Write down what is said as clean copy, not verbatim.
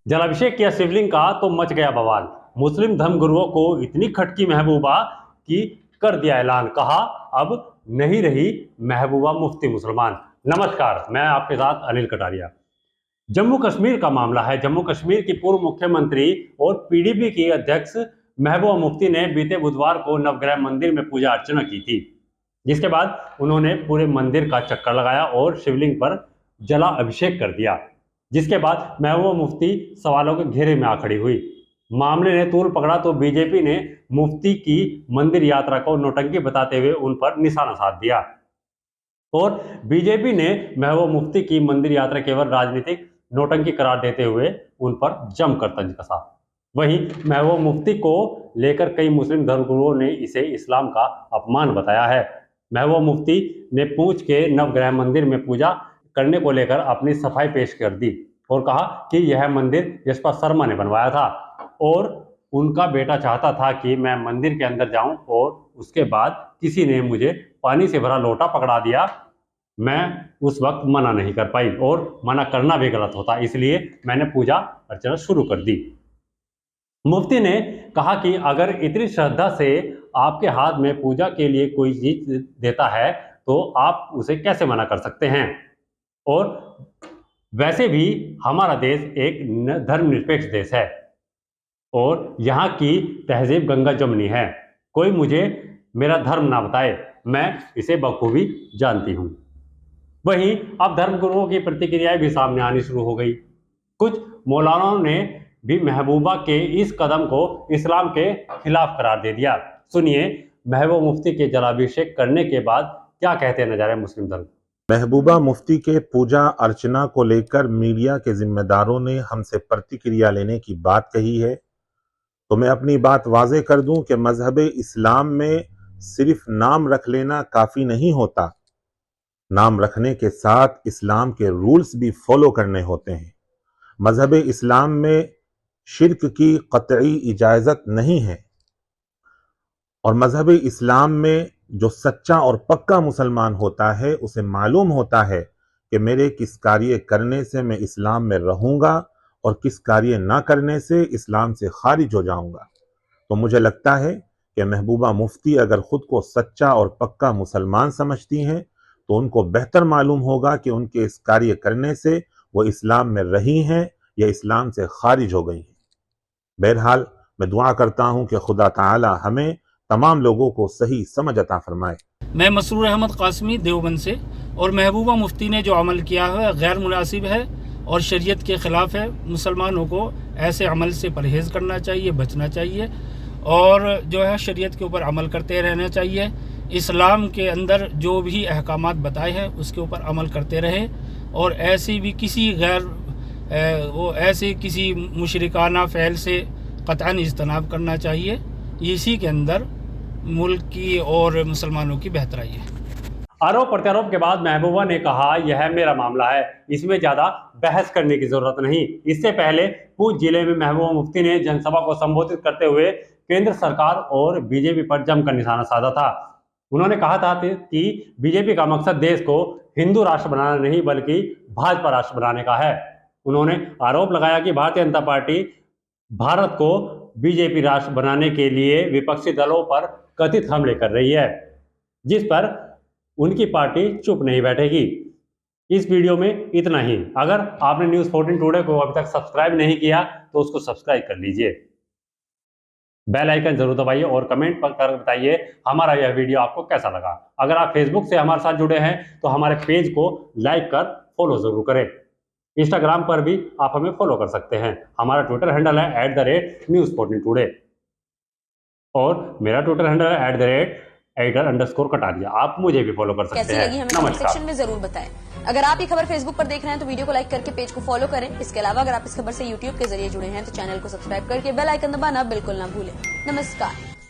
जलाभिषेक किया शिवलिंग का तो मच गया बवाल। मुस्लिम धर्मगुरुओं को इतनी खटकी महबूबा कि कर दिया ऐलान, कहा अब नहीं रही महबूबा मुफ्ती मुसलमान। नमस्कार, मैं आपके साथ अनिल कटारिया। जम्मू कश्मीर का मामला है। जम्मू कश्मीर की पूर्व मुख्यमंत्री और पीडीपी की अध्यक्ष महबूबा मुफ्ती ने बीते बुधवार को नवग्रह मंदिर में पूजा अर्चना की थी, जिसके बाद उन्होंने पूरे मंदिर का चक्कर लगाया और शिवलिंग पर जला अभिषेक कर दिया, जिसके बाद महबूबा मुफ्ती सवालों के घेरे में आ खड़ी हुई। मामले ने तूल पकड़ा तो बीजेपी ने मुफ्ती की मंदिर यात्रा को नौटंकी बताते हुए उन पर निशाना साध दिया और बीजेपी ने महबूबा मुफ्ती की मंदिर यात्रा केवल राजनीतिक नौटंकी करार देते हुए उन पर जमकर तंज कसा। वहीं महबूबा मुफ्ती को लेकर कई मुस्लिम धर्मगुरुओं ने इसे इस्लाम का अपमान बताया है। महबूबा मुफ्ती ने पूंछ के नवग्रह मंदिर में पूजा करने को लेकर अपनी सफाई पेश कर दी और कहा कि यह मंदिर यशपाल शर्मा ने बनवाया था और उनका बेटा चाहता था कि मैं मंदिर के अंदर जाऊं और उसके बाद किसी ने मुझे पानी से भरा लोटा पकड़ा दिया। मैं उस वक्त मना नहीं कर पाई और मना करना भी गलत होता, इसलिए मैंने पूजा अर्चना शुरू कर दी। मुफ्ती ने कहा कि अगर इतनी श्रद्धा से आपके हाथ में पूजा के लिए कोई चीज देता है तो आप उसे कैसे मना कर सकते हैं। और वैसे भी हमारा देश एक धर्मनिरपेक्ष देश है और यहाँ की तहजीब गंगा जमनी है। कोई मुझे मेरा धर्म ना बताए, मैं इसे बखूबी जानती हूँ। वहीं अब धर्मगुरुओं की प्रतिक्रियाएं भी सामने आनी शुरू हो गई। कुछ मौलानाओं ने भी महबूबा के इस कदम को इस्लाम के खिलाफ करार दे दिया। सुनिए महबूबा मुफ्ती के जलाभिषेक करने के बाद क्या कहते नजर आए मुस्लिम धर्म। महबूबा मुफ्ती के पूजा अर्चना को लेकर मीडिया के जिम्मेदारों ने हमसे प्रतिक्रिया लेने की बात कही है, तो मैं अपनी बात वाजे कर दूं कि मजहब इस्लाम में सिर्फ नाम रख लेना काफी नहीं होता। नाम रखने के साथ इस्लाम के रूल्स भी फॉलो करने होते हैं। मजहब इस्लाम में शिर्क की कतई इजाजत नहीं है और मजहब इस्लाम में जो सच्चा और पक्का मुसलमान होता है उसे मालूम होता है कि मेरे किस कार्य करने से मैं इस्लाम में रहूंगा और किस कार्य ना करने से इस्लाम से खारिज हो जाऊंगा। तो मुझे लगता है कि महबूबा मुफ्ती अगर खुद को सच्चा और पक्का मुसलमान समझती हैं तो उनको बेहतर मालूम होगा कि उनके इस कार्य करने से वो इस्लाम में रही हैं या इस्लाम से खारिज हो गई हैं। बहरहाल मैं दुआ करता हूं कि खुदा ताला हमें तमाम लोगों को सही समझ अता फरमाए। मैं मसरूर अहमद कासमी देवबंद से, और महबूबा मुफ्ती ने जो अमल किया है गैर मुनासिब है और शरीयत के ख़िलाफ़ है। मुसलमानों को ऐसे अमल से परहेज़ करना चाहिए, बचना चाहिए और जो है शरीयत के ऊपर अमल करते रहना चाहिए। इस्लाम के अंदर जो भी अहकामात बताए हैं उसके ऊपर अमल करते रहें और ऐसी भी किसी ऐसे किसी मुशरिकाना फ़ैल से क़तअन इज्तनाब करना चाहिए। इसी के अंदर मुल्क की और मुसलमानों की बेहतराई है। आरोप प्रत्यारोप के बाद महबूबा ने कहा यह मेरा मामला है, इसमें ज्यादा बहस करने की जरूरत नहीं। इससे पहले पूंछ जिले में महबूबा मुफ्ती ने जनसभा को संबोधित करते हुए केंद्र सरकार और बीजेपी पर जमकर निशाना साधा था। उन्होंने कहा था कि बीजेपी का मकसद देश को हिंदू राष्ट्र बनाना नहीं बल्कि भाजपा राष्ट्र बनाने का है। उन्होंने आरोप लगाया कि भारतीय जनता पार्टी भारत को बीजेपी राष्ट्र बनाने के लिए विपक्षी दलों पर कथित हमले कर रही है, जिस पर उनकी पार्टी चुप नहीं बैठेगी। इस वीडियो में इतना ही। अगर आपने न्यूज़ 14 टुडे को अभी तक सब्सक्राइब नहीं किया तो उसको सब्सक्राइब कर लीजिए, बेल आइकन जरूर दबाइए और कमेंट कर बताइए हमारा यह वीडियो आपको कैसा लगा। अगर आप फेसबुक से हमारे साथ जुड़े हैं तो हमारे पेज को लाइक कर फॉलो जरूर करें। इंस्टाग्राम पर भी आप हमें फॉलो कर सकते हैं। हमारा ट्विटर हैंडल है @News14Today और मेरा ट्विटर हैंडल है @Editor_Kataria। आप मुझे भी फॉलो कर सकते हैं। कैसी लगी हमें कमेंट सेक्शन में जरूर बताएं। अगर आप ये खबर फेसबुक पर देख रहे हैं तो वीडियो को लाइक करके पेज को फॉलो करें। इसके अलावा अगर आप इस खबर से यूट्यूब के जरिए जुड़े हैं तो चैनल को सब्सक्राइब करके बेल आइकन दबाना बिल्कुल ना भूलें। नमस्कार।